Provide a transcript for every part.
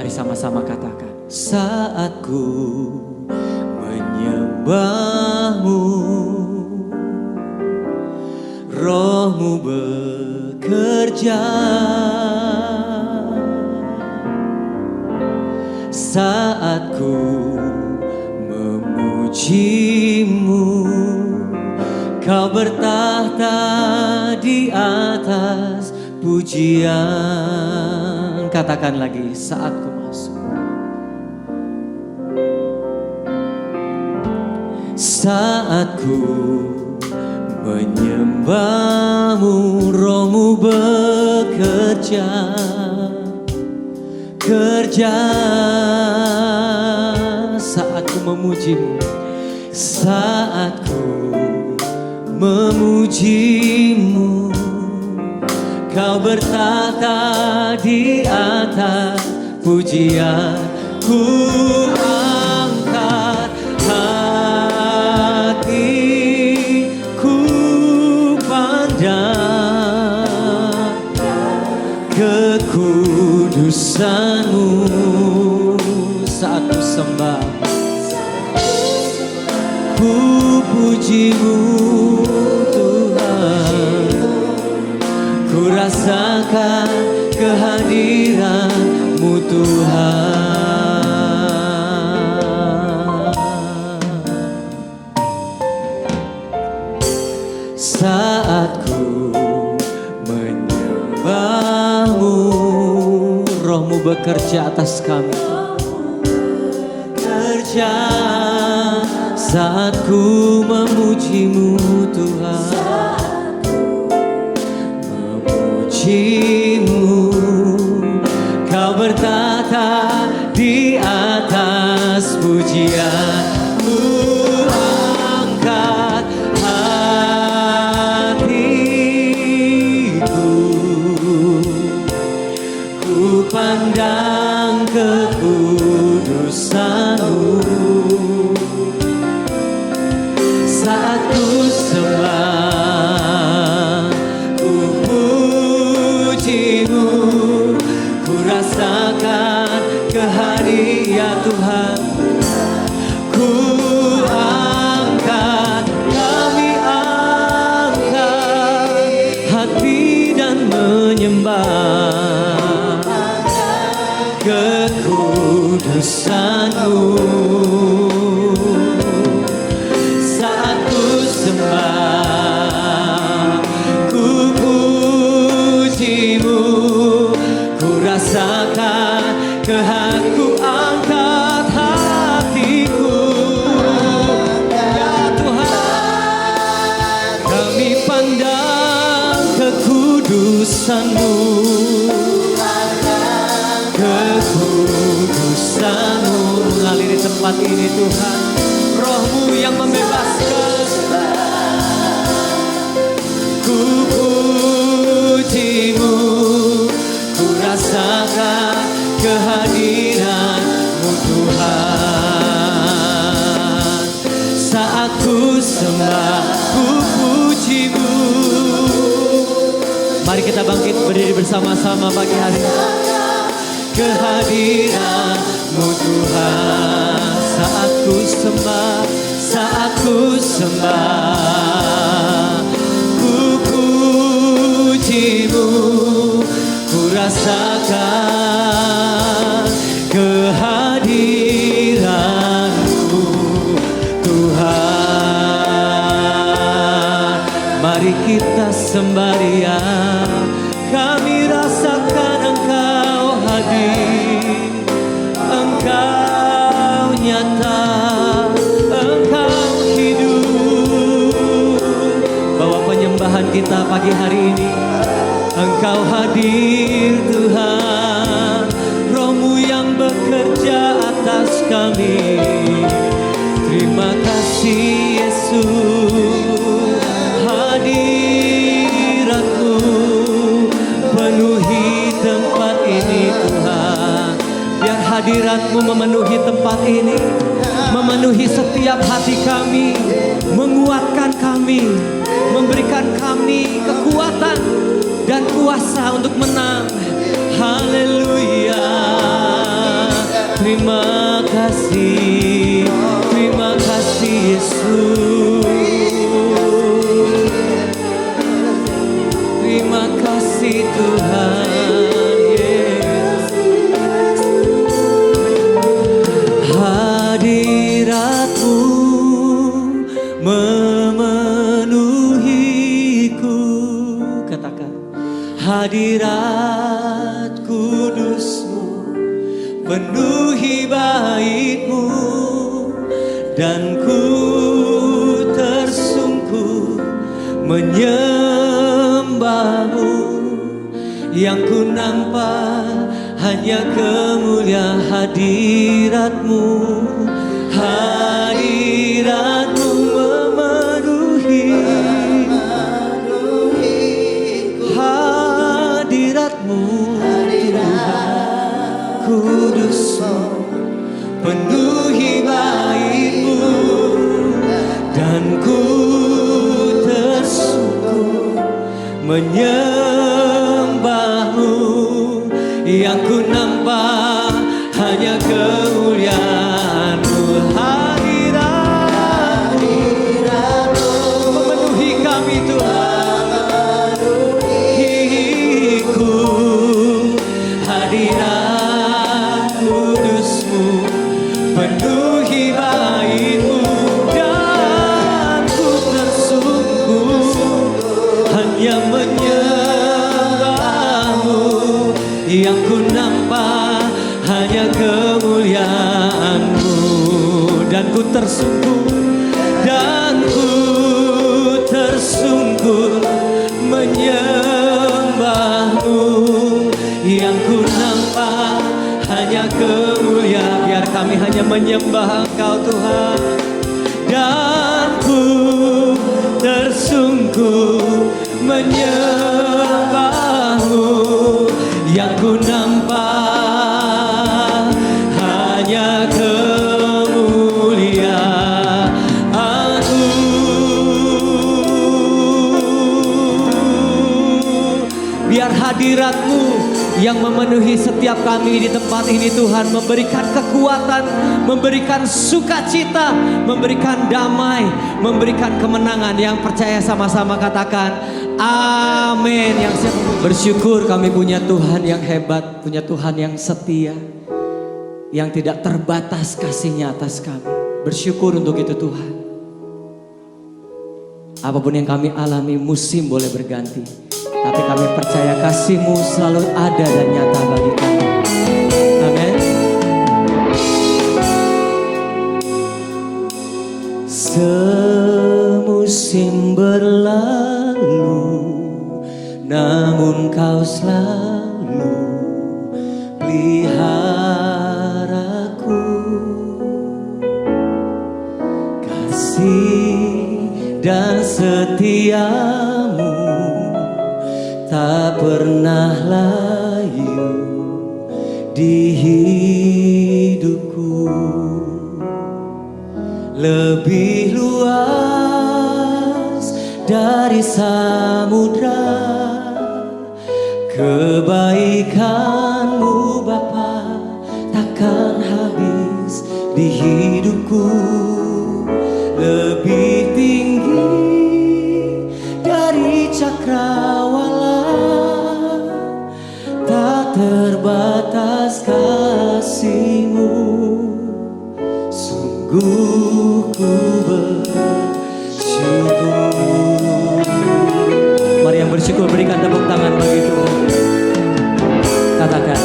Mari sama-sama katakan. Saat ku menyembahmu, Rohmu bekerja. Saat ku memujimu, Kau bertahta di atas pujian. Katakan lagi, saat ku masuk. Saat ku menyembahmu, Rohmu bekerja. Saat ku memujimu, saat ku memujimu, Kau bertahta di atas pujian. Ku angkat hatiku pandang kekudusan-Mu. Saat ku sembah, ku puji-Mu Tuhan. Ku rasakan kehadiran-Mu Tuhan. Saat ku menyembah-Mu, Roh-Mu bekerja atas kami. Saat ku memuji-Mu Tuhan, memuji-Mu, Kau bertahta di atas pujian. Ku angkat hatiku, ku pandang kekudusan-Mu. Saat ku sembah, ku puji-Mu, ku rasakan kehadiran Tuhan. Ku angkat, kami angkat hati dan menyembah kekudusan-Mu. Rasakan kehaku, angkat hatiku, ya Tuhan. Kami pandang kekudusan-Mu, kekudusan-Mu mengaliri tempat ini Tuhan. Roh-Mu yang membebaskan. Ku puji-Mu, rasakan kehadiran-Mu Tuhan. Saat ku sembah, ku puji-Mu. Mari kita bangkit berdiri bersama-sama pagi hari. Kehadiran-Mu Tuhan. Saat ku sembah, saat ku sembah, ku puji-Mu. Ku rasakan kehadiran-Mu Tuhan. Mari kita sembah Dia. Kami rasakan Engkau hadir, Engkau nyata, Engkau hidup. Bawa penyembahan kita pagi hari ini. Engkau hadir Tuhan, Roh-Mu yang bekerja atas kami. Terima kasih Yesus, hadirat-Mu penuhi tempat ini Tuhan. Biar hadirat-Mu memenuhi tempat ini, memenuhi setiap hati kami, menguatkan kami, memberikan kami kekuatan dan kuasa untuk menang. Haleluya. Terima kasih Yesus. Terima kasih Tuhan Yesus. Hadirat-Mu memenuhiku. Katakan, hadirat kudus-Mu penuhi bait-Mu, dan ku tersungkur menyembah-Mu. Yang ku nampak hanya kemuliaan hadirat-Mu. Hadirat-Mu memenuhi, hadirat-Mu kudus-Mu penuhi bait-Mu, dan ku tersungkur menyembah-Mu. Yang ku nampak hanya kemuliaan-Mu. Hadirat-Mu memenuhi kami Tuhan, memenuhiku. Hadirat kudus-Mu penuhi bait-Mu, dan ku tersungkur hanya menyembah-Mu. Yang ku nampak hanya kemuliaan-Mu, dan ku tersungkur, dan ku tersungkur menyembah-Mu. Yang ku nampak hanya kemuliaan. Biar kami hanya menyembah Engkau Tuhan, dan ku tersungkur menyembah-Mu. Yang ku nampak hanya kemuliaan-Mu. Biar hadirat-Mu yang memenuhi setiap kami di tempat ini Tuhan, memberikan kekuatan, memberikan sukacita, memberikan damai, memberikan kemenangan. Yang percaya sama-sama katakan amin. Yang bersyukur kami punya Tuhan yang hebat, punya Tuhan yang setia, yang tidak terbatas kasih-Nya atas kami. Bersyukur untuk itu Tuhan. Apapun yang kami alami, musim boleh berganti, tapi kami percaya kasih-Mu selalu ada dan nyata bagi kami. Amin. Semusim berlalu, namun Kau selalu peliharaku. Kasih dan setiamu tak pernah layu di hidupku. Lebih luas dari samudra kebaikan-Mu Bapa, takkan habis di hidupku. Lebih tinggi dari cakrawala, tak terbatas kasih-Mu. Sungguh ku bersyukur. Mari yang bersyukur berikan tepuk tangan bagi Tuhan. Katakan,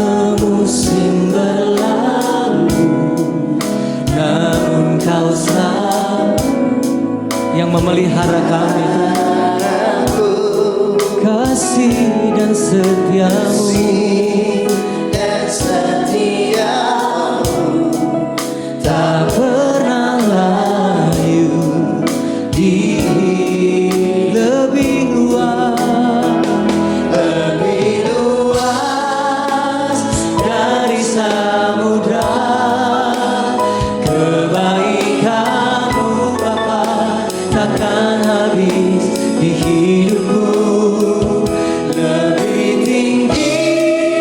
semusim berlalu, namun Kau selalu yang memelihara kami. Kasih dan setiamu tak pernah layu di lebih luas dari samudra. Kebaikan-Mu Bapa takkan habis di hidupku. Lebih tinggi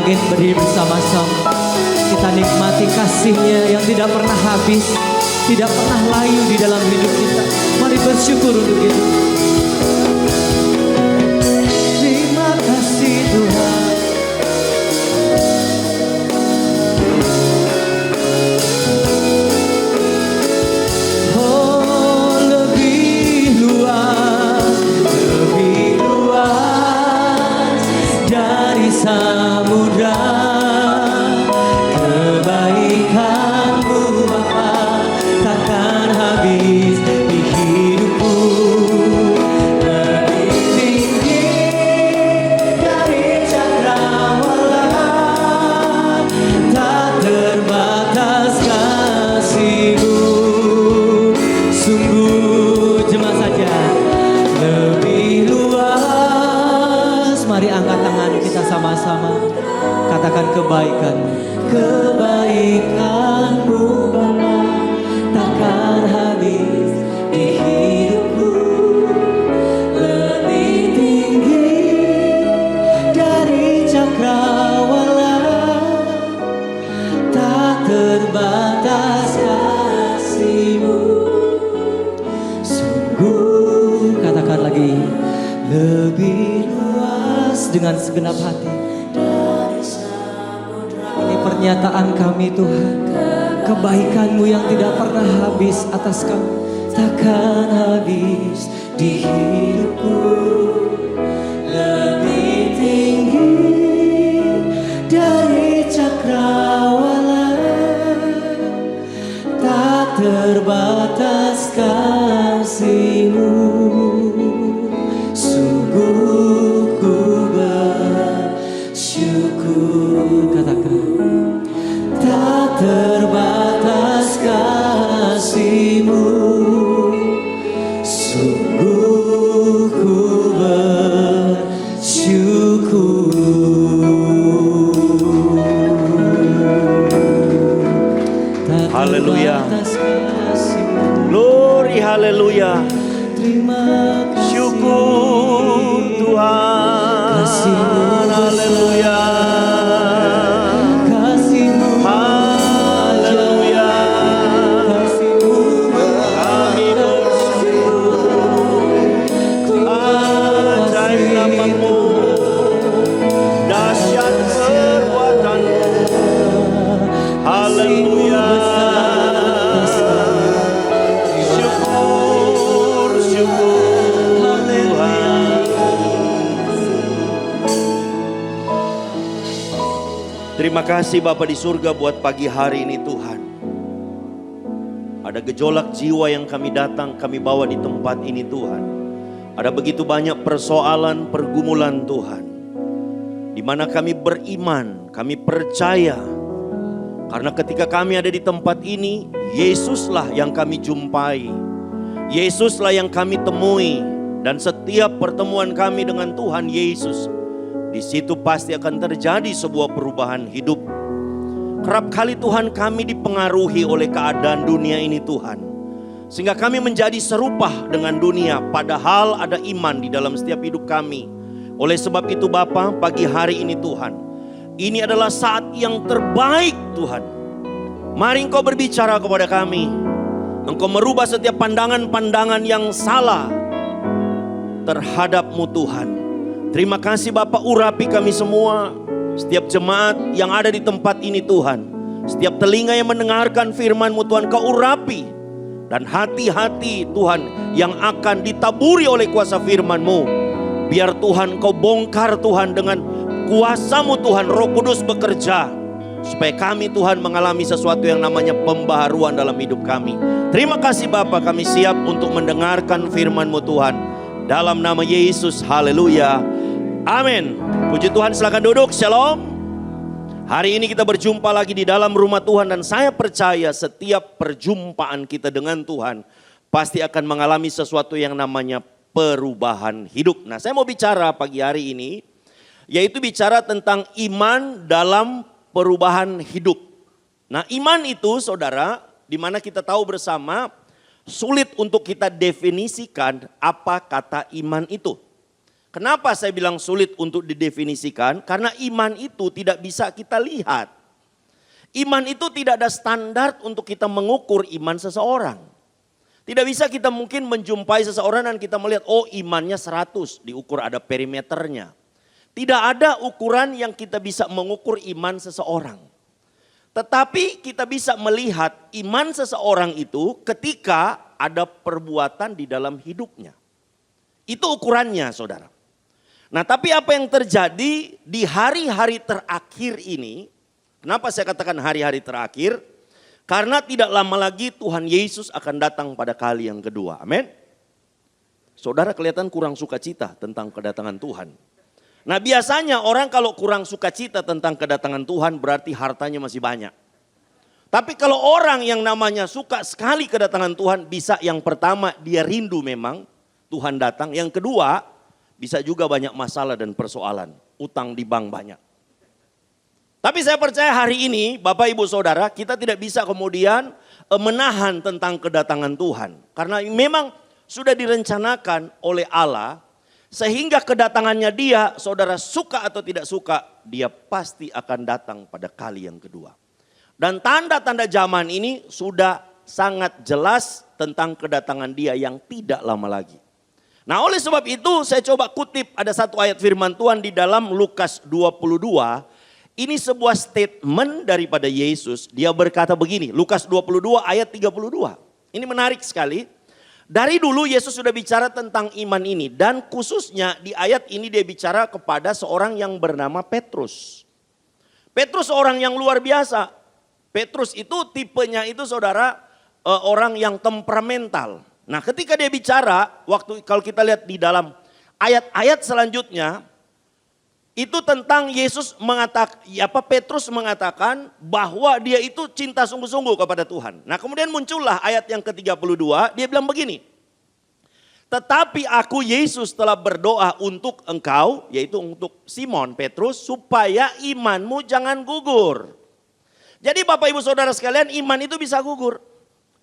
bangkit berdiri bersama-sama. Kita nikmati kasih-Nya yang tidak pernah habis, tidak pernah layu di dalam hidup kita. Mari bersyukur untuk itu. Terima kasih Tuhan. Oh, lebih luas dari samudra. Katakan kebaikan-Mu Bapa takkan habis di hidupku, lebih tinggi dari cakrawala, tak terbatas kasih-Mu. Sungguh, katakan lagi, lebih luas dengan segenap hati. Pernyataan kami Tuhan, kebaikan-Mu yang tidak pernah habis atas kami, takkan habis di hidupku, lebih tinggi dari cakrawala, tak terbatas kasih-Mu. Sungguh ku bersyukur, katakan tak terbatas kasih-Mu, sungguh ku bersyukur. Haleluya, glory, haleluya. Terima kasih, syukur Tuhan, haleluya. Terima kasih Bapa di surga buat pagi hari ini Tuhan. Ada gejolak jiwa yang kami bawa di tempat ini Tuhan. Ada begitu banyak persoalan, pergumulan Tuhan. Di mana kami beriman, kami percaya. Karena ketika kami ada di tempat ini, Yesuslah yang kami jumpai. Yesuslah yang kami temui. Dan setiap pertemuan kami dengan Tuhan Yesus, di situ pasti akan terjadi sebuah perubahan hidup. Kerap kali Tuhan kami dipengaruhi oleh keadaan dunia ini Tuhan. Sehingga kami menjadi serupa dengan dunia, padahal ada iman di dalam setiap hidup kami. Oleh sebab itu Bapa, pagi hari ini Tuhan, ini adalah saat yang terbaik Tuhan. Mari Engkau berbicara kepada kami. Engkau merubah setiap pandangan-pandangan yang salah terhadap-Mu Tuhan. Terima kasih Bapak, urapi kami semua. Setiap jemaat yang ada di tempat ini Tuhan. Setiap telinga yang mendengarkan firman-Mu Tuhan, Kau urapi. Dan hati-hati Tuhan yang akan ditaburi oleh kuasa firman-Mu. Biar Tuhan Kau bongkar Tuhan dengan kuasa-Mu Tuhan, Roh Kudus bekerja. Supaya kami Tuhan mengalami sesuatu yang namanya pembaharuan dalam hidup kami. Terima kasih Bapak, kami siap untuk mendengarkan firman-Mu Tuhan. Dalam nama Yesus, haleluya. Amin. Puji Tuhan, silakan duduk. Shalom. Hari ini kita berjumpa lagi di dalam rumah Tuhan. Dan saya percaya setiap perjumpaan kita dengan Tuhan pasti akan mengalami sesuatu yang namanya perubahan hidup. Nah, saya mau bicara pagi hari ini, yaitu bicara tentang iman dalam perubahan hidup. Nah, iman itu saudara, di mana kita tahu bersama, sulit untuk kita definisikan apa kata iman itu. Kenapa saya bilang sulit untuk didefinisikan? Karena iman itu tidak bisa kita lihat. Iman itu tidak ada standar untuk kita mengukur iman seseorang. Tidak bisa kita mungkin menjumpai seseorang dan kita melihat, oh imannya 100, diukur ada perimeternya. Tidak ada ukuran yang kita bisa mengukur iman seseorang. Tetapi kita bisa melihat iman seseorang itu ketika ada perbuatan di dalam hidupnya. Itu ukurannya, saudara. Nah, tapi apa yang terjadi di hari-hari terakhir ini, kenapa saya katakan hari-hari terakhir? Karena tidak lama lagi Tuhan Yesus akan datang pada kali yang kedua. Amin. Saudara kelihatan kurang sukacita tentang kedatangan Tuhan. Nah, biasanya orang kalau kurang sukacita tentang kedatangan Tuhan berarti hartanya masih banyak. Tapi kalau orang yang namanya suka sekali kedatangan Tuhan, bisa yang pertama dia rindu memang Tuhan datang. Yang kedua bisa juga banyak masalah dan persoalan. Utang di bank banyak. Tapi saya percaya hari ini Bapak Ibu Saudara, kita tidak bisa kemudian menahan tentang kedatangan Tuhan. Karena memang sudah direncanakan oleh Allah. Sehingga kedatangannya dia, saudara suka atau tidak suka, dia pasti akan datang pada kali yang kedua. Dan tanda-tanda zaman ini sudah sangat jelas tentang kedatangan dia yang tidak lama lagi. Nah, oleh sebab itu saya coba kutip ada satu ayat firman Tuhan di dalam Lukas 22. Ini sebuah statement daripada Yesus. Dia berkata begini, Lukas 22 ayat 32. Ini menarik sekali. Dari dulu Yesus sudah bicara tentang iman ini. Dan khususnya di ayat ini dia bicara kepada seorang yang bernama Petrus. Petrus orang yang luar biasa. Petrus itu tipenya itu saudara orang yang temperamental. Nah, ketika dia bicara, kalau kita lihat di dalam ayat-ayat selanjutnya, itu tentang Petrus mengatakan bahwa dia itu cinta sungguh-sungguh kepada Tuhan. Nah, kemudian muncullah ayat yang ke-32, dia bilang begini. Tetapi aku Yesus telah berdoa untuk engkau, yaitu untuk Simon Petrus, supaya imanmu jangan gugur. Jadi Bapak Ibu Saudara sekalian, iman itu bisa gugur.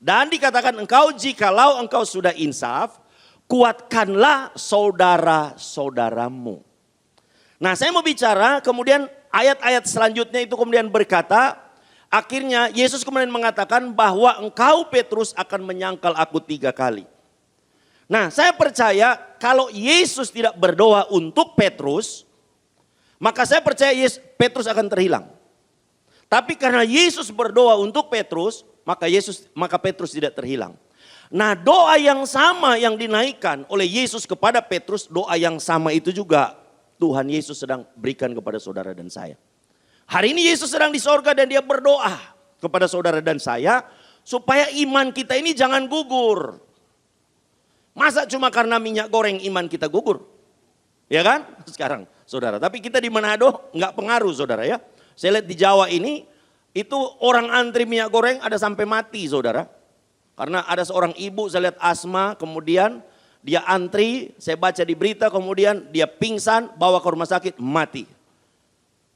Dan dikatakan jikalau engkau sudah insaf, kuatkanlah saudara-saudaramu. Nah, saya mau bicara kemudian ayat-ayat selanjutnya itu kemudian berkata, akhirnya Yesus kemudian mengatakan bahwa engkau Petrus akan menyangkal aku 3 kali. Nah, saya percaya kalau Yesus tidak berdoa untuk Petrus, maka saya percaya Petrus akan terhilang. Tapi karena Yesus berdoa untuk Petrus, maka Petrus tidak terhilang. Nah, doa yang sama yang dinaikkan oleh Yesus kepada Petrus, doa yang sama itu juga Tuhan Yesus sedang berikan kepada saudara dan saya. Hari ini Yesus sedang di sorga dan dia berdoa kepada saudara dan saya supaya iman kita ini jangan gugur. Masa cuma karena minyak goreng iman kita gugur? Ya kan? Sekarang saudara, tapi kita di Manado nggak pengaruh saudara ya. Saya lihat di Jawa ini itu orang antri minyak goreng ada sampai mati saudara. Karena ada seorang ibu saya lihat asma kemudian dia antri, saya baca di berita, kemudian dia pingsan, bawa ke rumah sakit, mati.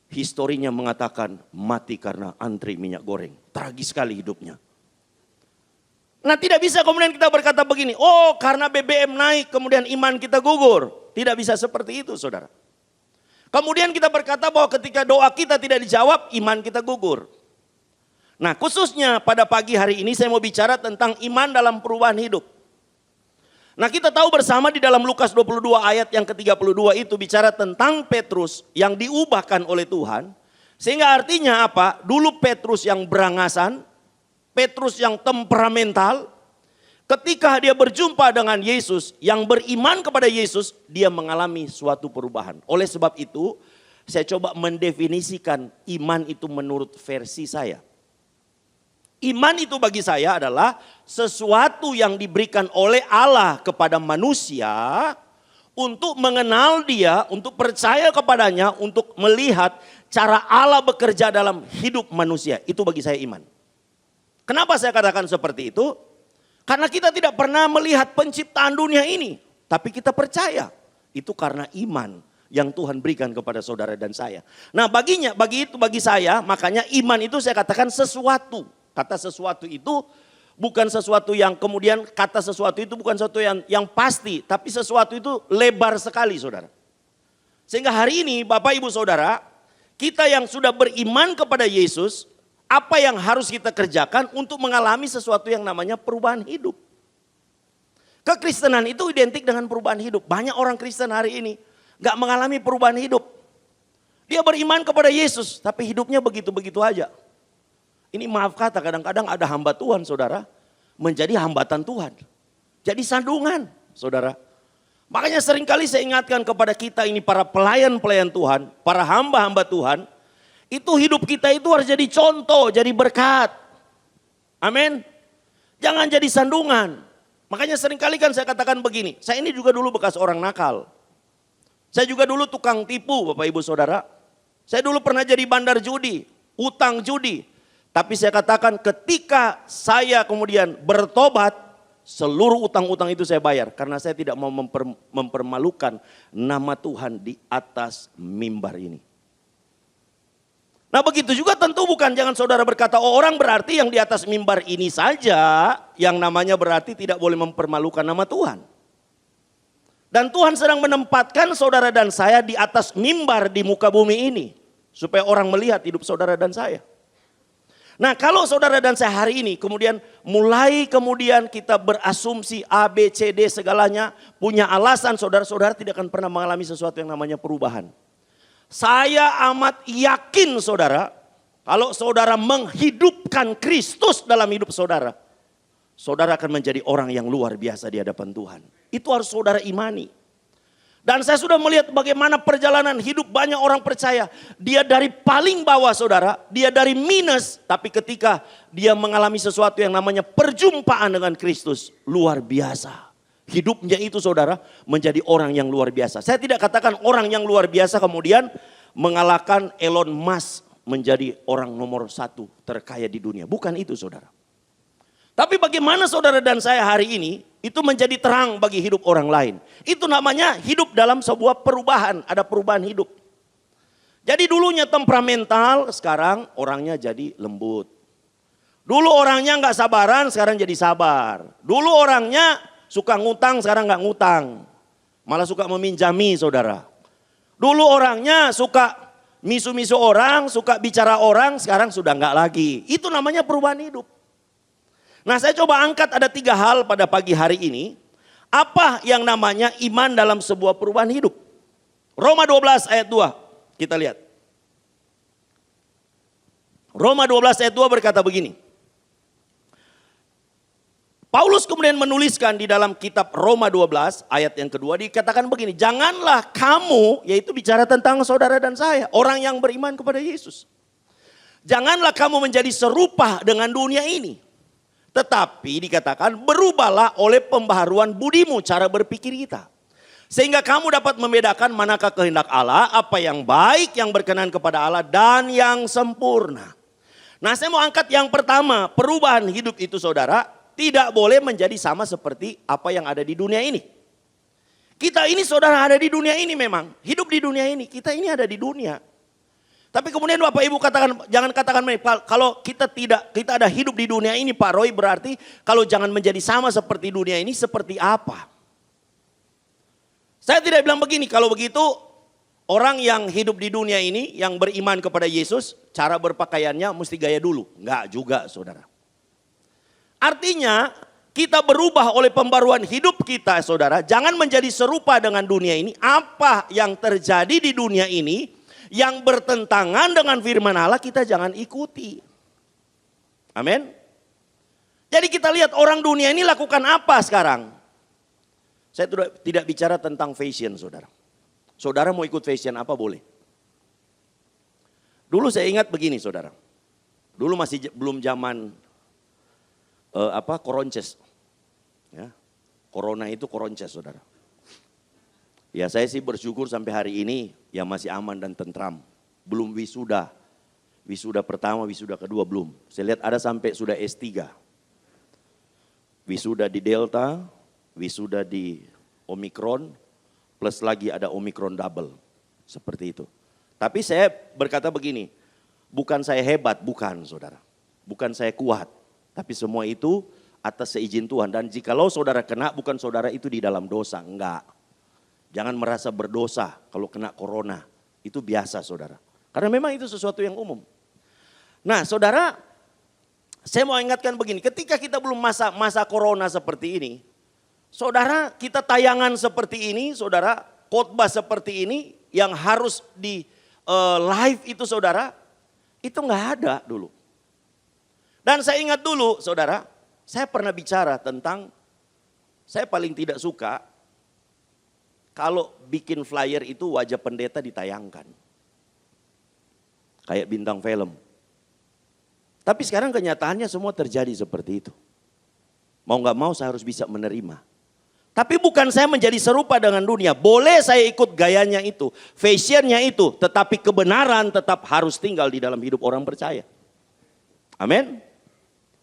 Historinya mengatakan mati karena antri minyak goreng. Tragis sekali hidupnya. Nah, tidak bisa kemudian kita berkata begini, oh karena BBM naik kemudian iman kita gugur. Tidak bisa seperti itu saudara. Kemudian kita berkata bahwa ketika doa kita tidak dijawab, iman kita gugur. Nah, khususnya pada pagi hari ini saya mau bicara tentang iman dalam perubahan hidup. Nah, kita tahu bersama di dalam Lukas 22 ayat yang ke-32 itu bicara tentang Petrus yang diubahkan oleh Tuhan. Sehingga artinya apa? Dulu Petrus yang berangasan, Petrus yang temperamental. Ketika dia berjumpa dengan Yesus, yang beriman kepada Yesus, dia mengalami suatu perubahan. Oleh sebab itu, saya coba mendefinisikan iman itu menurut versi saya. Iman itu bagi saya adalah sesuatu yang diberikan oleh Allah kepada manusia untuk mengenal dia, untuk percaya kepadanya, untuk melihat cara Allah bekerja dalam hidup manusia. Itu bagi saya iman. Kenapa saya katakan seperti itu? Karena kita tidak pernah melihat penciptaan dunia ini, tapi kita percaya. Itu karena iman yang Tuhan berikan kepada saudara dan saya. Nah, bagi saya, makanya iman itu saya katakan sesuatu. Kata sesuatu itu bukan sesuatu yang kemudian kata sesuatu itu bukan sesuatu yang pasti. Tapi sesuatu itu lebar sekali saudara. Sehingga hari ini Bapak Ibu Saudara, kita yang sudah beriman kepada Yesus, apa yang harus kita kerjakan untuk mengalami sesuatu yang namanya perubahan hidup. Kekristenan itu identik dengan perubahan hidup. Banyak orang Kristen hari ini gak mengalami perubahan hidup. Dia beriman kepada Yesus, tapi hidupnya begitu-begitu aja. Ini maaf kata, kadang-kadang ada hamba Tuhan saudara, menjadi hambatan Tuhan. Jadi sandungan saudara. Makanya seringkali saya ingatkan kepada kita ini para pelayan-pelayan Tuhan, para hamba-hamba Tuhan, itu hidup kita itu harus jadi contoh, jadi berkat. Amin. Jangan jadi sandungan. Makanya seringkali kan saya katakan begini, saya ini juga dulu bekas orang nakal. Saya juga dulu tukang tipu Bapak Ibu Saudara. Saya dulu pernah jadi bandar judi, utang judi. Tapi saya katakan ketika saya kemudian bertobat, seluruh utang-utang itu saya bayar. Karena saya tidak mau mempermalukan nama Tuhan di atas mimbar ini. Nah begitu juga tentu bukan jangan saudara berkata, oh orang berarti yang di atas mimbar ini saja, yang namanya berarti tidak boleh mempermalukan nama Tuhan. Dan Tuhan sedang menempatkan saudara dan saya di atas mimbar di muka bumi ini. Supaya orang melihat hidup saudara dan saya. Nah kalau saudara dan saya hari ini kemudian kita berasumsi A, B, C, D segalanya. Punya alasan saudara-saudara tidak akan pernah mengalami sesuatu yang namanya perubahan. Saya amat yakin saudara, kalau saudara menghidupkan Kristus dalam hidup saudara. Saudara akan menjadi orang yang luar biasa di hadapan Tuhan. Itu harus saudara imani. Dan saya sudah melihat bagaimana perjalanan hidup banyak orang percaya. Dia dari paling bawah saudara, dia dari minus. Tapi ketika dia mengalami sesuatu yang namanya perjumpaan dengan Kristus, luar biasa. Hidupnya itu saudara menjadi orang yang luar biasa. Saya tidak katakan orang yang luar biasa kemudian mengalahkan Elon Musk menjadi orang nomor 1 terkaya di dunia. Bukan itu saudara. Tapi bagaimana saudara dan saya hari ini itu menjadi terang bagi hidup orang lain. Itu namanya hidup dalam sebuah perubahan, ada perubahan hidup. Jadi dulunya temperamental, sekarang orangnya jadi lembut. Dulu orangnya nggak sabaran, sekarang jadi sabar. Dulu orangnya suka ngutang, sekarang nggak ngutang. Malah suka meminjami saudara. Dulu orangnya suka misu-misu orang, suka bicara orang, sekarang sudah nggak lagi. Itu namanya perubahan hidup. Nah saya coba angkat ada 3 hal pada pagi hari ini. Apa yang namanya iman dalam sebuah perubahan hidup. Roma 12 ayat 2 kita lihat. Roma 12 ayat 2 berkata begini. Paulus kemudian menuliskan di dalam kitab Roma 12 ayat yang kedua dikatakan begini. Janganlah kamu, yaitu bicara tentang saudara dan saya, orang yang beriman kepada Yesus. Janganlah kamu menjadi serupa dengan dunia ini. Tetapi dikatakan berubahlah oleh pembaharuan budimu, cara berpikir kita. Sehingga kamu dapat membedakan manakah kehendak Allah, apa yang baik, yang berkenan kepada Allah dan yang sempurna. Nah saya mau angkat yang pertama, perubahan hidup itu saudara tidak boleh menjadi sama seperti apa yang ada di dunia ini. Kita ini saudara ada di dunia ini memang, hidup di dunia ini, kita ini ada di dunia. Tapi kemudian Bapak Ibu katakan, jangan katakan kalau kita ada hidup di dunia ini Pak Roy, berarti kalau jangan menjadi sama seperti dunia ini seperti apa? Saya tidak bilang begini, kalau begitu orang yang hidup di dunia ini yang beriman kepada Yesus, cara berpakaiannya mesti gaya dulu. Enggak juga saudara. Artinya kita berubah oleh pembaruan hidup kita saudara, jangan menjadi serupa dengan dunia ini. Apa yang terjadi di dunia ini yang bertentangan dengan firman Allah kita jangan ikuti. Amin. Jadi kita lihat orang dunia ini lakukan apa sekarang. Saya tidak bicara tentang fashion saudara. Saudara mau ikut fashion apa boleh. Dulu saya ingat begini saudara. Dulu masih belum zaman koronces. Ya, corona itu koronces saudara. Ya saya sih bersyukur sampai hari ini ya masih aman dan tentram. Belum wisuda. Wisuda pertama, wisuda kedua belum. Saya lihat ada sampai sudah S3. Wisuda di Delta, wisuda di Omikron, plus lagi ada Omikron double. Seperti itu. Tapi saya berkata begini, bukan saya hebat, bukan saudara. Bukan saya kuat. Tapi semua itu atas seizin Tuhan. Dan jikalau saudara kena, bukan saudara itu di dalam dosa, enggak. Jangan merasa berdosa kalau kena corona. Itu biasa saudara. Karena memang itu sesuatu yang umum. Nah saudara, saya mau ingatkan begini. Ketika kita belum masa corona seperti ini. Saudara, kita tayangan seperti ini, saudara, khotbah seperti ini. Yang harus di live itu saudara, itu nggak ada dulu. Dan saya ingat dulu saudara, saya pernah bicara tentang, saya paling tidak suka kalau bikin flyer itu wajah pendeta ditayangkan. Kayak bintang film. Tapi sekarang kenyataannya semua terjadi seperti itu. Mau nggak mau saya harus bisa menerima. Tapi bukan saya menjadi serupa dengan dunia. Boleh saya ikut gayanya itu, fashionnya itu. Tetapi kebenaran tetap harus tinggal di dalam hidup orang percaya. Amin.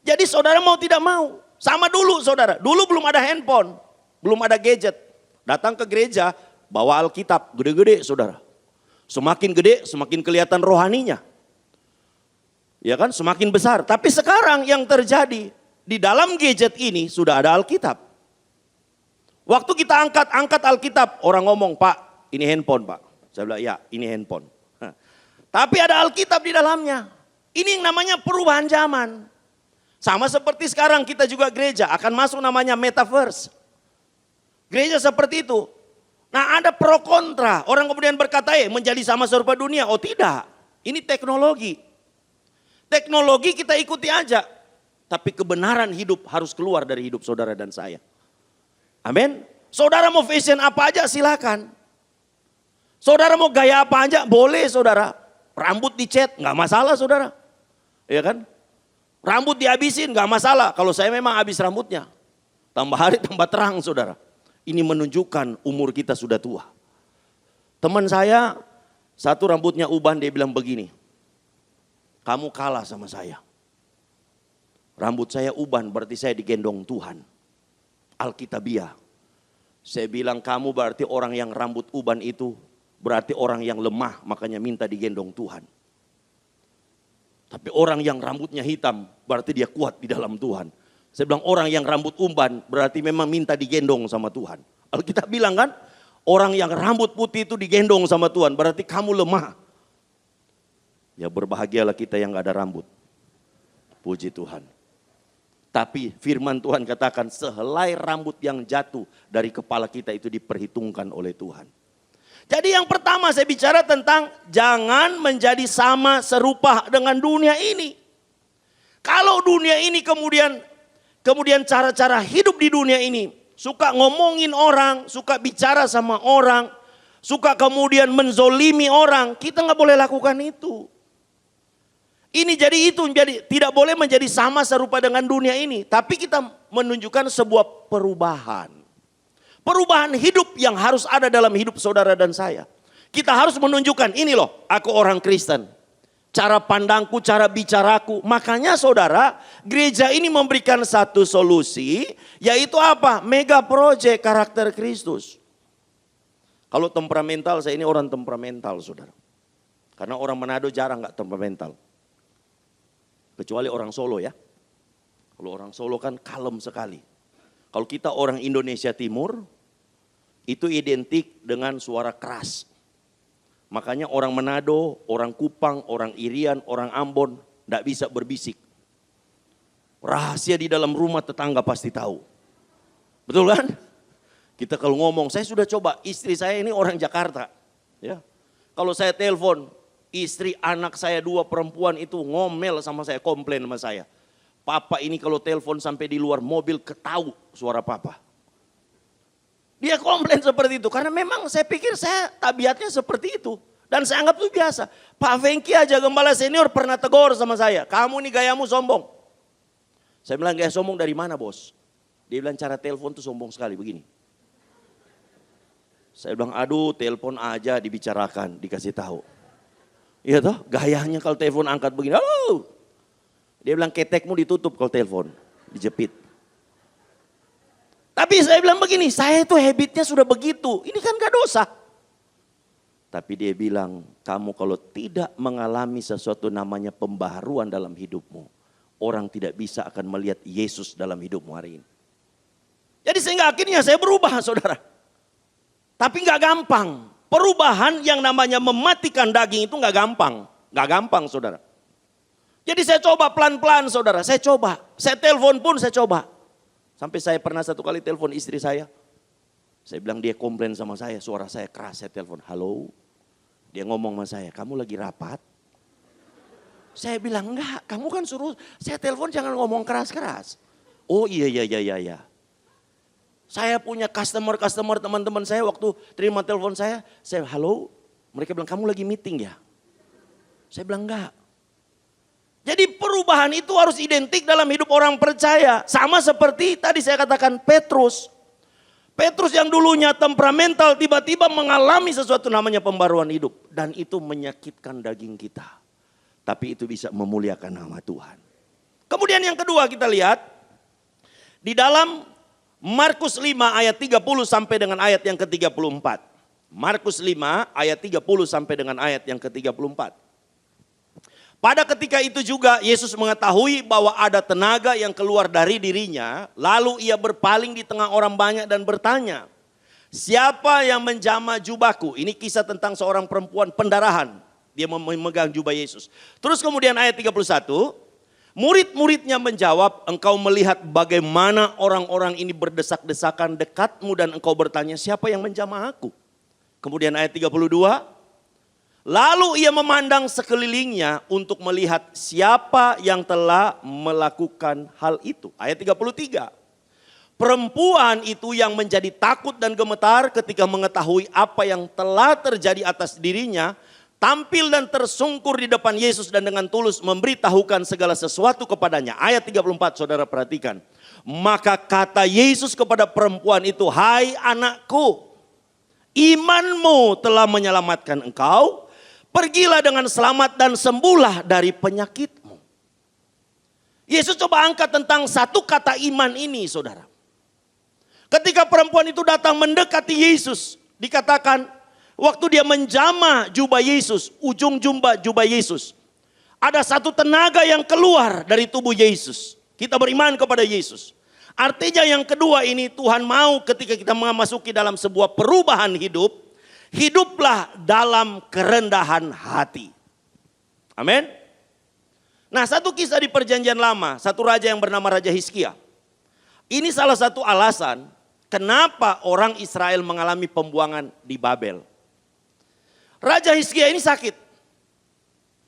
Jadi saudara mau tidak mau. Sama dulu saudara. Dulu belum ada handphone. Belum ada gadget. Datang ke gereja, bawa Alkitab, gede-gede saudara. Semakin gede, semakin kelihatan rohaninya. Ya kan, semakin besar. Tapi sekarang yang terjadi, di dalam gadget ini sudah ada Alkitab. Waktu kita angkat Alkitab, orang ngomong, Pak, ini handphone Pak. Saya bilang, ya ini handphone. Tapi ada Alkitab di dalamnya. Ini yang namanya perubahan zaman. Sama seperti sekarang kita juga gereja, akan masuk namanya metaverse. Gereja seperti itu. Nah ada pro kontra. Orang kemudian berkata, menjadi sama serupa dunia. Oh tidak, ini teknologi. Teknologi kita ikuti aja. Tapi kebenaran hidup harus keluar dari hidup saudara dan saya. Amin. Saudara mau fashion apa aja silakan. Saudara mau gaya apa aja boleh saudara. Rambut dicat nggak masalah saudara. Iya kan? Rambut dihabisin nggak masalah. Kalau saya memang habis rambutnya. Tambah hari tambah terang saudara. Ini menunjukkan umur kita sudah tua. Teman saya, satu rambutnya uban, dia bilang begini. Kamu kalah sama saya. Rambut saya uban berarti saya digendong Tuhan. Alkitabiah. Saya bilang kamu berarti orang yang rambut uban itu berarti orang yang lemah makanya minta digendong Tuhan. Tapi orang yang rambutnya hitam berarti dia kuat di dalam Tuhan. Saya bilang orang yang rambut umban berarti memang minta digendong sama Tuhan. Alkitab bilang kan, orang yang rambut putih itu digendong sama Tuhan berarti kamu lemah. Ya berbahagialah kita yang gak ada rambut. Puji Tuhan. Tapi firman Tuhan katakan sehelai rambut yang jatuh dari kepala kita itu diperhitungkan oleh Tuhan. Jadi yang pertama saya bicara tentang jangan menjadi sama serupa dengan dunia ini. Kalau dunia ini kemudian cara-cara hidup di dunia ini suka ngomongin orang, suka bicara sama orang, suka kemudian menzolimi orang, kita nggak boleh lakukan itu. Ini jadi itu, jadi tidak boleh menjadi sama serupa dengan dunia ini, tapi kita menunjukkan sebuah perubahan. Perubahan hidup yang harus ada dalam hidup saudara dan saya. Kita harus menunjukkan ini loh, aku orang Kristen. Cara pandangku, cara bicaraku. Makanya saudara, gereja ini memberikan satu solusi, yaitu apa? Mega project karakter Kristus. Kalau temperamental, saya ini orang temperamental saudara. Karena orang Manado jarang gak temperamental. Kecuali orang Solo ya. Kalau orang Solo kan kalem sekali. Kalau kita orang Indonesia Timur, itu identik dengan suara keras. Makanya orang Manado, orang Kupang, orang Irian, orang Ambon tidak bisa berbisik. Rahasia di dalam rumah tetangga pasti tahu. Betul kan? Kita kalau ngomong, saya sudah coba, istri saya ini orang Jakarta. Ya. Kalau saya telepon, istri anak saya 2 perempuan itu ngomel sama saya, komplain sama saya. Papa ini kalau telepon sampai di luar mobil ketahu suara papa. Dia komplain seperti itu karena memang saya pikir saya tabiatnya seperti itu. Dan saya anggap itu biasa. Pak Fengki aja gembala senior pernah tegur sama saya. Kamu nih gayamu sombong. Saya bilang gaya sombong dari mana bos? Dia bilang cara telepon tuh sombong sekali begini. Saya bilang aduh telepon aja dibicarakan dikasih tahu. Iya toh gayanya kalau telepon angkat begini. Halo. Dia bilang ketekmu ditutup kalau telepon. Dijepit. Tapi saya bilang begini, saya itu habitnya sudah begitu. Ini kan gak dosa. Tapi dia bilang, kamu kalau tidak mengalami sesuatu namanya pembaharuan dalam hidupmu. Orang tidak bisa akan melihat Yesus dalam hidupmu hari ini. Jadi sehingga akhirnya saya berubah saudara. Tapi nggak gampang. Perubahan yang namanya mematikan daging itu nggak gampang. Nggak gampang saudara. Jadi saya coba pelan-pelan saudara. Saya coba. Saya telepon pun saya coba. Sampai saya pernah satu kali telepon istri saya. Saya bilang dia komplain sama saya. Suara saya keras. Saya telepon. Halo. Dia ngomong sama saya. Kamu lagi rapat? Saya bilang enggak. Kamu kan suruh saya telepon jangan ngomong keras-keras. Oh iya. Saya punya customer teman-teman saya waktu terima telepon saya halo. Mereka bilang kamu lagi meeting ya? Saya bilang enggak. Jadi perubahan itu harus identik dalam hidup orang percaya. Sama seperti tadi saya katakan Petrus. Petrus yang dulunya temperamental tiba-tiba mengalami sesuatu namanya pembaruan hidup. Dan itu menyakitkan daging kita. Tapi itu bisa memuliakan nama Tuhan. Kemudian yang kedua kita lihat. Di dalam Markus 5 ayat 30 sampai dengan ayat yang ke-34. Markus 5 ayat 30 sampai dengan ayat yang ke-34. Pada ketika itu juga Yesus mengetahui bahwa ada tenaga yang keluar dari dirinya. Lalu ia berpaling di tengah orang banyak dan bertanya. Siapa yang menjamah jubahku? Ini kisah tentang seorang perempuan pendarahan. Dia memegang jubah Yesus. Terus kemudian ayat 31. Murid-muridnya menjawab, engkau melihat bagaimana orang-orang ini berdesak-desakan dekatmu dan engkau bertanya siapa yang menjamah aku. Kemudian ayat 32, lalu ia memandang sekelilingnya untuk melihat siapa yang telah melakukan hal itu. Ayat 33, perempuan itu yang menjadi takut dan gemetar ketika mengetahui apa yang telah terjadi atas dirinya, tampil dan tersungkur di depan Yesus dan dengan tulus memberitahukan segala sesuatu kepadanya. Ayat 34 saudara perhatikan. Maka kata Yesus kepada perempuan itu, hai anakku, imanmu telah menyelamatkan engkau. Pergilah dengan selamat dan sembuhlah dari penyakitmu. Yesus coba angkat tentang satu kata iman ini saudara. Ketika perempuan itu datang mendekati Yesus, dikatakan, waktu dia menjamah jubah Yesus, ujung jubah Yesus. Ada satu tenaga yang keluar dari tubuh Yesus. Kita beriman kepada Yesus. Artinya yang kedua ini Tuhan mau ketika kita memasuki dalam sebuah perubahan hidup. Hiduplah dalam kerendahan hati. Amin. Nah satu kisah di perjanjian lama. Satu raja yang bernama Raja Hizkia. Ini salah satu alasan kenapa orang Israel mengalami pembuangan di Babel. Raja Hizkia ini sakit.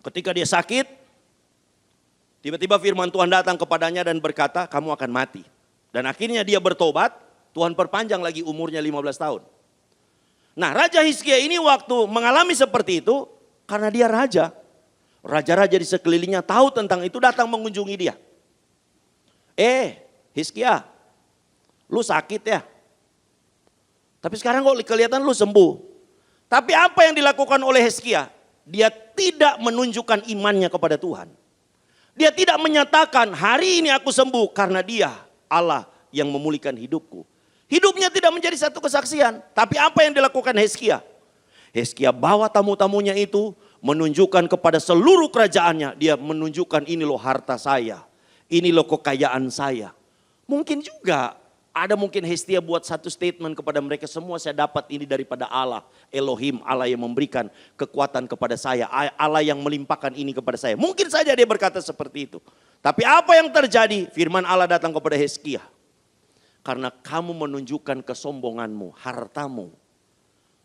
Ketika dia sakit, tiba-tiba firman Tuhan datang kepadanya dan berkata, kamu akan mati. Dan akhirnya dia bertobat, Tuhan perpanjang lagi umurnya 15 tahun. Nah Raja Hizkia ini waktu mengalami seperti itu, karena dia raja. Raja-raja di sekelilingnya tahu tentang itu, datang mengunjungi dia. Hizkia, lu sakit ya? Tapi sekarang kok kelihatan lu sembuh. Tapi apa yang dilakukan oleh Hizkia? Dia tidak menunjukkan imannya kepada Tuhan. Dia tidak menyatakan hari ini aku sembuh karena dia Allah yang memulihkan hidupku. Hidupnya tidak menjadi satu kesaksian. Tapi apa yang dilakukan Hizkia? Hizkia bawa tamu-tamunya itu menunjukkan kepada seluruh kerajaannya. Dia menunjukkan ini loh harta saya. Ini loh kekayaan saya. Mungkin juga ada mungkin Hizkia buat satu statement kepada mereka semua, saya dapat ini daripada Allah, Elohim, Allah yang memberikan kekuatan kepada saya, Allah yang melimpahkan ini kepada saya. Mungkin saja dia berkata seperti itu. Tapi apa yang terjadi? Firman Allah datang kepada Hizkia. Karena kamu menunjukkan kesombonganmu, hartamu,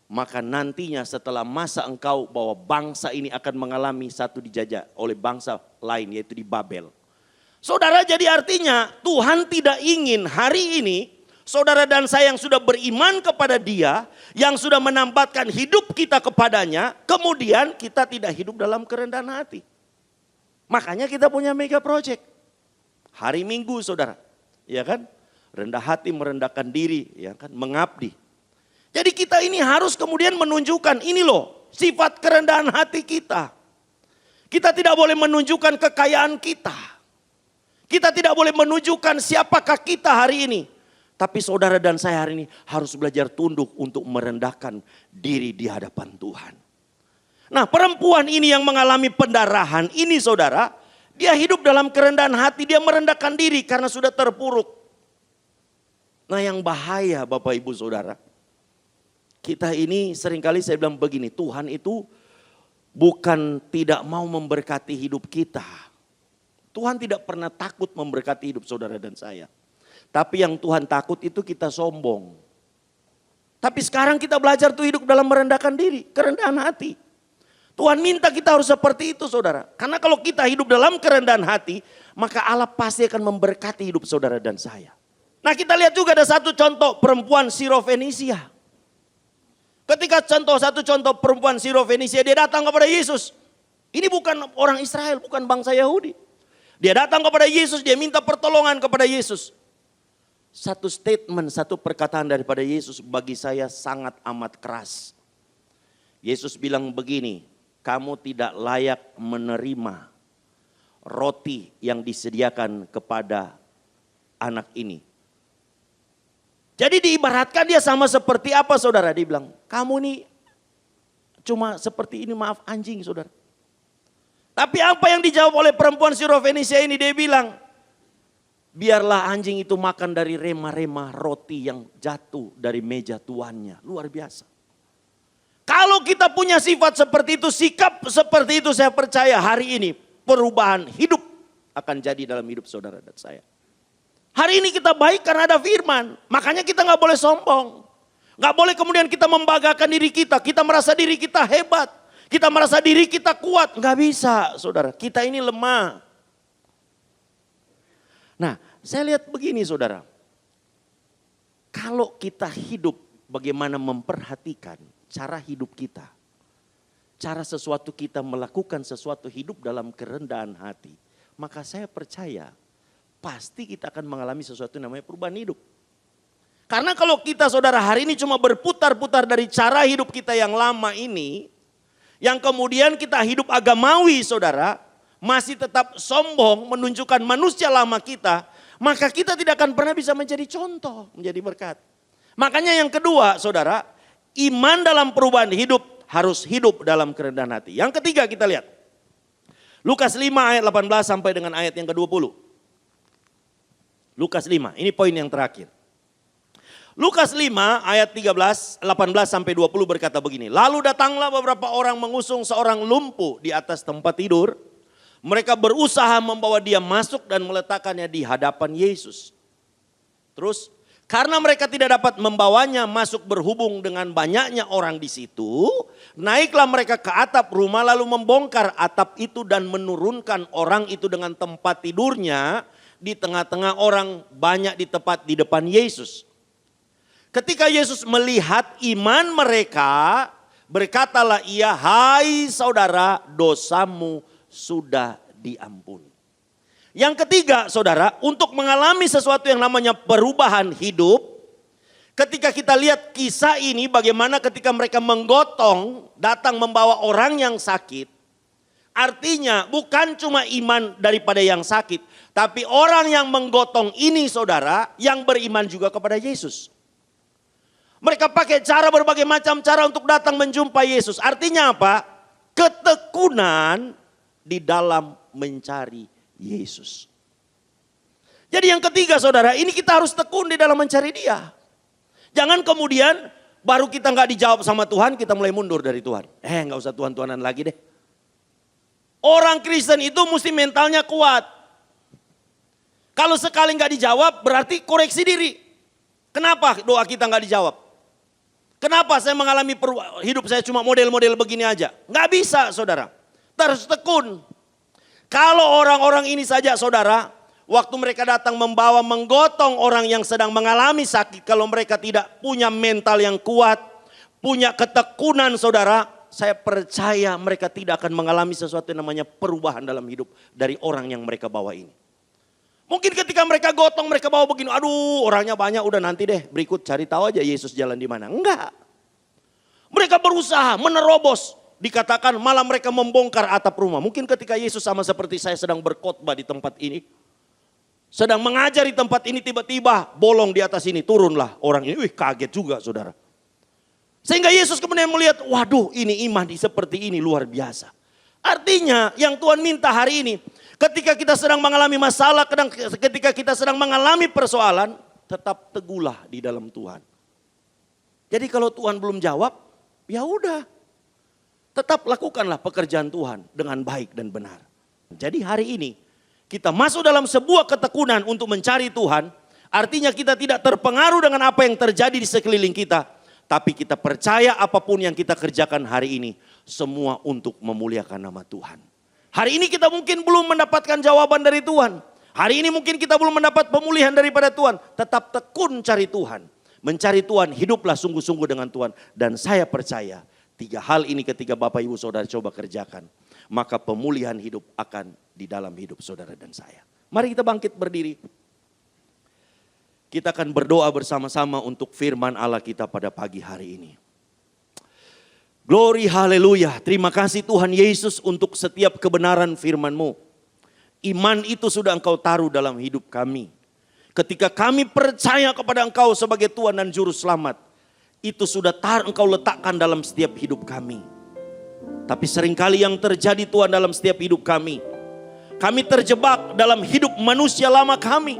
maka nantinya setelah masa engkau bahwa bangsa ini akan mengalami satu dijajah oleh bangsa lain yaitu di Babel. Saudara, jadi artinya Tuhan tidak ingin hari ini saudara dan saya yang sudah beriman kepada Dia, yang sudah menambatkan hidup kita kepadanya, kemudian kita tidak hidup dalam kerendahan hati. Makanya kita punya mega project. Hari Minggu saudara, ya kan? Rendah hati, merendahkan diri, ya kan? Mengabdi. Jadi kita ini harus kemudian menunjukkan ini loh sifat kerendahan hati kita. Kita tidak boleh menunjukkan kekayaan kita. Kita tidak boleh menunjukkan siapakah kita hari ini. Tapi saudara dan saya hari ini harus belajar tunduk untuk merendahkan diri di hadapan Tuhan. Nah perempuan ini yang mengalami pendarahan ini saudara. Dia hidup dalam kerendahan hati, dia merendahkan diri karena sudah terpuruk. Nah yang bahaya Bapak Ibu Saudara. Kita ini seringkali saya bilang begini, Tuhan itu bukan tidak mau memberkati hidup kita. Tuhan tidak pernah takut memberkati hidup saudara dan saya. Tapi yang Tuhan takut itu kita sombong. Tapi sekarang kita belajar tuh hidup dalam merendahkan diri, kerendahan hati. Tuhan minta kita harus seperti itu saudara. Karena kalau kita hidup dalam kerendahan hati, maka Allah pasti akan memberkati hidup saudara dan saya. Nah kita lihat juga ada satu contoh perempuan Sirofenisia. Ketika satu contoh perempuan Sirofenisia, dia datang kepada Yesus. Ini bukan orang Israel, bukan bangsa Yahudi. Dia datang kepada Yesus, dia minta pertolongan kepada Yesus. Satu statement, satu perkataan daripada Yesus bagi saya sangat amat keras. Yesus bilang begini, kamu tidak layak menerima roti yang disediakan kepada anak ini. Jadi diibaratkan dia sama seperti apa saudara? Dia bilang, kamu nih cuma seperti ini, maaf, anjing saudara. Tapi apa yang dijawab oleh perempuan Sirofenisia ini? Dia bilang, biarlah anjing itu makan dari remah-remah roti yang jatuh dari meja tuannya. Luar biasa. Kalau kita punya sifat seperti itu, sikap seperti itu, saya percaya hari ini perubahan hidup akan jadi dalam hidup saudara dan saya. Hari ini kita baik karena ada firman. Makanya kita gak boleh sombong. Gak boleh kemudian kita membanggakan diri kita. Kita merasa diri kita hebat. Kita merasa diri kita kuat. Gak bisa saudara. Kita ini lemah. Nah saya lihat begini saudara. Kalau kita hidup bagaimana memperhatikan cara hidup kita. Cara sesuatu kita melakukan sesuatu hidup dalam kerendahan hati. Maka saya percaya pasti kita akan mengalami sesuatu yang namanya perubahan hidup. Karena kalau kita saudara hari ini cuma berputar-putar dari cara hidup kita yang lama ini, yang kemudian kita hidup agamawi saudara, masih tetap sombong menunjukkan manusia lama kita, maka kita tidak akan pernah bisa menjadi contoh, menjadi berkat. Makanya yang kedua saudara, iman dalam perubahan hidup harus hidup dalam kerendahan hati. Yang ketiga kita lihat, Lukas 5 ayat 18 sampai dengan ayat yang ke-20. Lukas 5, ini poin yang terakhir. Lukas 5 ayat 18 sampai 20 berkata begini. Lalu datanglah beberapa orang mengusung seorang lumpuh di atas tempat tidur. Mereka berusaha membawa dia masuk dan meletakkannya di hadapan Yesus. Terus karena mereka tidak dapat membawanya masuk berhubung dengan banyaknya orang di situ. Naiklah mereka ke atap rumah lalu membongkar atap itu dan menurunkan orang itu dengan tempat tidurnya. Di tengah-tengah orang banyak di tempat di depan Yesus. Ketika Yesus melihat iman mereka, berkatalah ia, hai saudara, dosamu sudah diampuni. Yang ketiga saudara, untuk mengalami sesuatu yang namanya perubahan hidup, ketika kita lihat kisah ini bagaimana ketika mereka menggotong, datang membawa orang yang sakit, artinya bukan cuma iman daripada yang sakit, tapi orang yang menggotong ini saudara, yang beriman juga kepada Yesus. Mereka pakai berbagai macam cara untuk datang menjumpai Yesus. Artinya apa? Ketekunan di dalam mencari Yesus. Jadi yang ketiga saudara, ini kita harus tekun di dalam mencari dia. Jangan kemudian baru kita gak dijawab sama Tuhan, kita mulai mundur dari Tuhan. Gak usah Tuhan-Tuhanan lagi deh. Orang Kristen itu mesti mentalnya kuat. Kalau sekali gak dijawab berarti koreksi diri. Kenapa doa kita gak dijawab? Kenapa saya mengalami hidup saya cuma model-model begini aja? Gak bisa saudara. Terus tekun. Kalau orang-orang ini saja saudara, waktu mereka datang menggotong orang yang sedang mengalami sakit. Kalau mereka tidak punya mental yang kuat, punya ketekunan saudara, saya percaya mereka tidak akan mengalami sesuatu yang namanya perubahan dalam hidup dari orang yang mereka bawa ini. Mungkin ketika mereka gotong, mereka bawa begini, aduh orangnya banyak, udah nanti deh berikut cari tahu aja Yesus jalan di mana. Enggak. Mereka berusaha menerobos, dikatakan malah mereka membongkar atap rumah. Mungkin ketika Yesus sama seperti saya sedang berkhotbah di tempat ini, sedang mengajar di tempat ini, tiba-tiba bolong di atas ini, turunlah orang ini, kaget juga saudara. Sehingga Yesus kemudian melihat, waduh ini iman seperti ini luar biasa. Artinya yang Tuhan minta hari ini, ketika kita sedang mengalami masalah, ketika kita sedang mengalami persoalan, tetap teguhlah di dalam Tuhan. Jadi kalau Tuhan belum jawab, ya udah. Tetap lakukanlah pekerjaan Tuhan dengan baik dan benar. Jadi hari ini kita masuk dalam sebuah ketekunan untuk mencari Tuhan. Artinya kita tidak terpengaruh dengan apa yang terjadi di sekeliling kita. Tapi kita percaya apapun yang kita kerjakan hari ini, semua untuk memuliakan nama Tuhan. Hari ini kita mungkin belum mendapatkan jawaban dari Tuhan. Hari ini mungkin kita belum mendapat pemulihan daripada Tuhan. Tetap tekun cari Tuhan. Mencari Tuhan, hiduplah sungguh-sungguh dengan Tuhan. Dan saya percaya 3 hal ini ketika Bapak Ibu Saudara coba kerjakan, maka pemulihan hidup akan di dalam hidup saudara dan saya. Mari kita bangkit berdiri. Kita akan berdoa bersama-sama untuk firman Allah kita pada pagi hari ini. Glory haleluya. Terima kasih Tuhan Yesus untuk setiap kebenaran firman-Mu. Iman itu sudah Engkau taruh dalam hidup kami. Ketika kami percaya kepada Engkau sebagai Tuhan dan Juru Selamat, itu sudah Engkau letakkan dalam setiap hidup kami. Tapi seringkali yang terjadi Tuhan dalam setiap hidup kami terjebak dalam hidup manusia lama kami.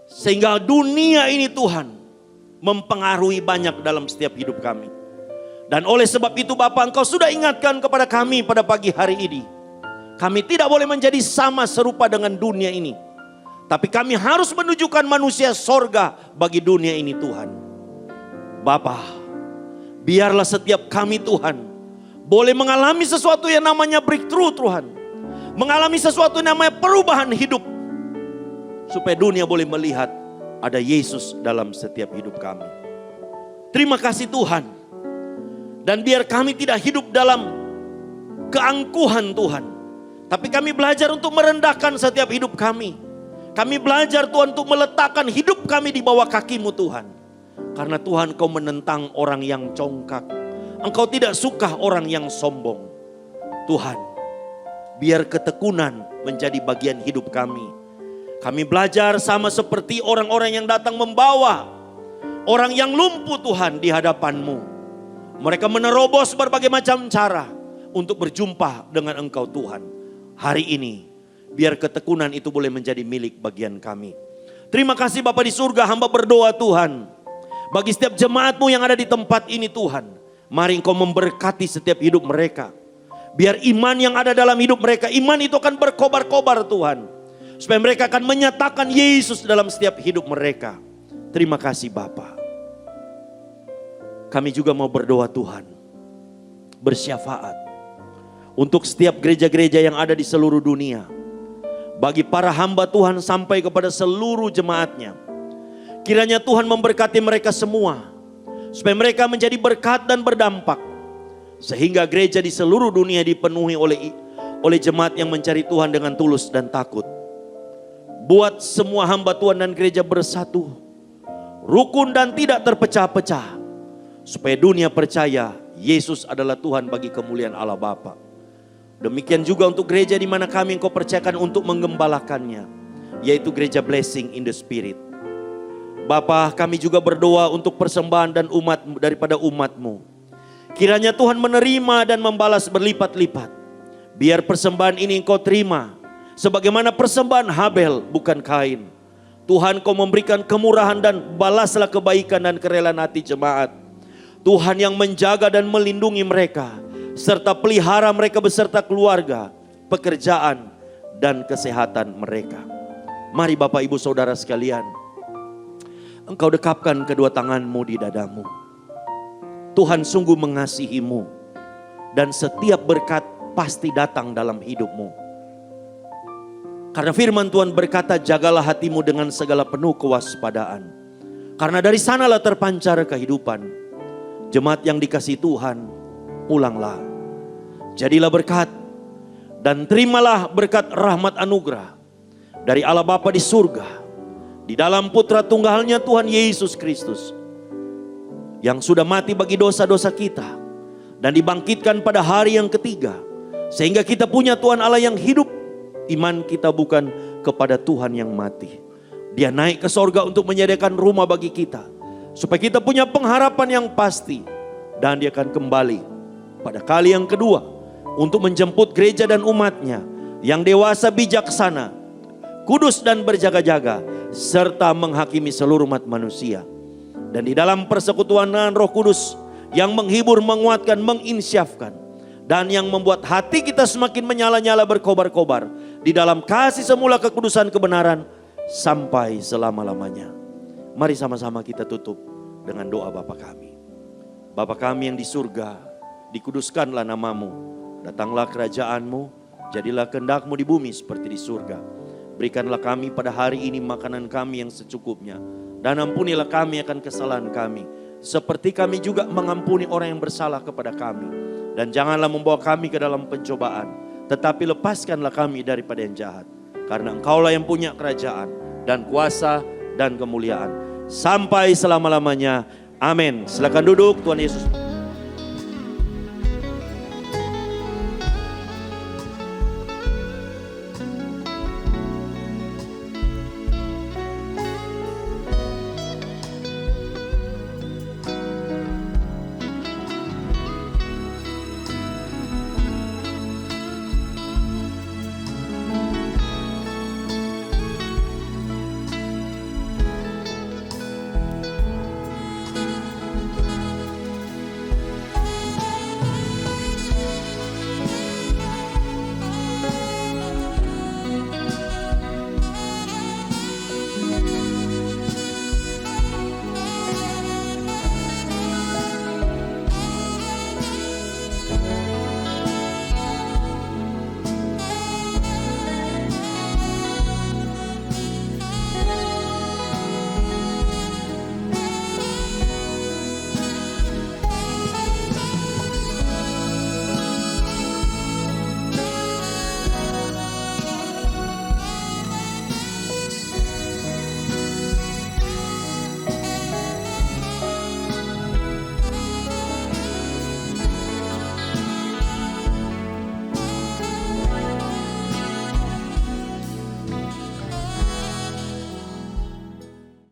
Sehingga dunia ini Tuhan mempengaruhi banyak dalam setiap hidup kami. Dan oleh sebab itu Bapa, Engkau sudah ingatkan kepada kami pada pagi hari ini. Kami tidak boleh menjadi sama serupa dengan dunia ini. Tapi kami harus menunjukkan manusia sorga bagi dunia ini Tuhan. Bapa, biarlah setiap kami Tuhan boleh mengalami sesuatu yang namanya breakthrough Tuhan. Mengalami sesuatu yang namanya perubahan hidup. Supaya dunia boleh melihat ada Yesus dalam setiap hidup kami. Terima kasih Tuhan. Dan biar kami tidak hidup dalam keangkuhan Tuhan. Tapi kami belajar untuk merendahkan setiap hidup kami. Kami belajar Tuhan untuk meletakkan hidup kami di bawah kaki-Mu Tuhan. Karena Tuhan Kau menentang orang yang congkak. Engkau tidak suka orang yang sombong. Tuhan, biar ketekunan menjadi bagian hidup kami. Kami belajar sama seperti orang-orang yang datang membawa orang yang lumpuh Tuhan di hadapan-Mu. Mereka menerobos berbagai macam cara untuk berjumpa dengan Engkau Tuhan. Hari ini biar ketekunan itu boleh menjadi milik bagian kami. Terima kasih Bapa di surga, hamba berdoa Tuhan. Bagi setiap jemaat-Mu yang ada di tempat ini Tuhan. Mari Engkau memberkati setiap hidup mereka. Biar iman yang ada dalam hidup mereka, iman itu akan berkobar-kobar Tuhan. Supaya mereka akan menyatakan Yesus dalam setiap hidup mereka. Terima kasih Bapa. Kami juga mau berdoa Tuhan. Bersyafaat. Untuk setiap gereja-gereja yang ada di seluruh dunia. Bagi para hamba Tuhan sampai kepada seluruh jemaatnya. Kiranya Tuhan memberkati mereka semua. Supaya mereka menjadi berkat dan berdampak. Sehingga gereja di seluruh dunia dipenuhi oleh jemaat yang mencari Tuhan dengan tulus dan takut. Buat semua hamba Tuhan dan gereja bersatu. Rukun dan tidak terpecah-pecah. Supaya dunia percaya Yesus adalah Tuhan bagi kemuliaan Allah Bapa. Demikian juga untuk gereja di mana kami Engkau percayakan untuk menggembalakannya. Yaitu gereja Blessing in the Spirit. Bapa, kami juga berdoa untuk persembahan dan daripada umat-Mu. Kiranya Tuhan menerima dan membalas berlipat-lipat. Biar persembahan ini Engkau terima. Sebagaimana persembahan Habel bukan Kain. Tuhan Kau memberikan kemurahan dan balaslah kebaikan dan kerelaan hati jemaat. Tuhan yang menjaga dan melindungi mereka. Serta pelihara mereka beserta keluarga, pekerjaan dan kesehatan mereka. Mari Bapak Ibu Saudara sekalian. Engkau dekapkan kedua tangan-Mu di dadamu. Tuhan sungguh mengasihi-Mu. Dan setiap berkat pasti datang dalam hidup-Mu. Karena firman Tuhan berkata, jagalah hatimu dengan segala penuh kewaspadaan. Karena dari sanalah terpancar kehidupan. Jemaat yang dikasihi Tuhan, pulanglah. Jadilah berkat dan terimalah berkat rahmat anugerah dari Allah Bapa di surga. Di dalam putra tunggalnya Tuhan Yesus Kristus. Yang sudah mati bagi dosa-dosa kita. Dan dibangkitkan pada hari yang ketiga. Sehingga kita punya Tuhan Allah yang hidup. Iman kita bukan kepada Tuhan yang mati. Dia naik ke sorga untuk menyediakan rumah bagi kita. Supaya kita punya pengharapan yang pasti. Dan dia akan kembali pada kali yang kedua. Untuk menjemput gereja dan umatnya. Yang dewasa bijaksana. Kudus dan berjaga-jaga. Serta menghakimi seluruh umat manusia. Dan di dalam persekutuan dengan Roh Kudus yang menghibur, menguatkan, menginsyafkan. Dan yang membuat hati kita semakin menyala-nyala berkobar-kobar. Di dalam kasih semula kekudusan kebenaran sampai selama-lamanya. Mari sama-sama kita tutup dengan doa Bapa kami. Bapa kami yang di surga, dikuduskanlah namamu. Datanglah kerajaanmu, jadilah kehendak-Mu di bumi seperti di surga. Berikanlah kami pada hari ini makanan kami yang secukupnya. Dan ampunilah kami akan kesalahan kami. Seperti kami juga mengampuni orang yang bersalah kepada kami. Dan janganlah membawa kami ke dalam pencobaan. Tetapi lepaskanlah kami daripada yang jahat. Karena Engkaulah yang punya kerajaan dan kuasa dan kemuliaan. Sampai selama-lamanya. Amin. Silakan duduk, Tuhan Yesus.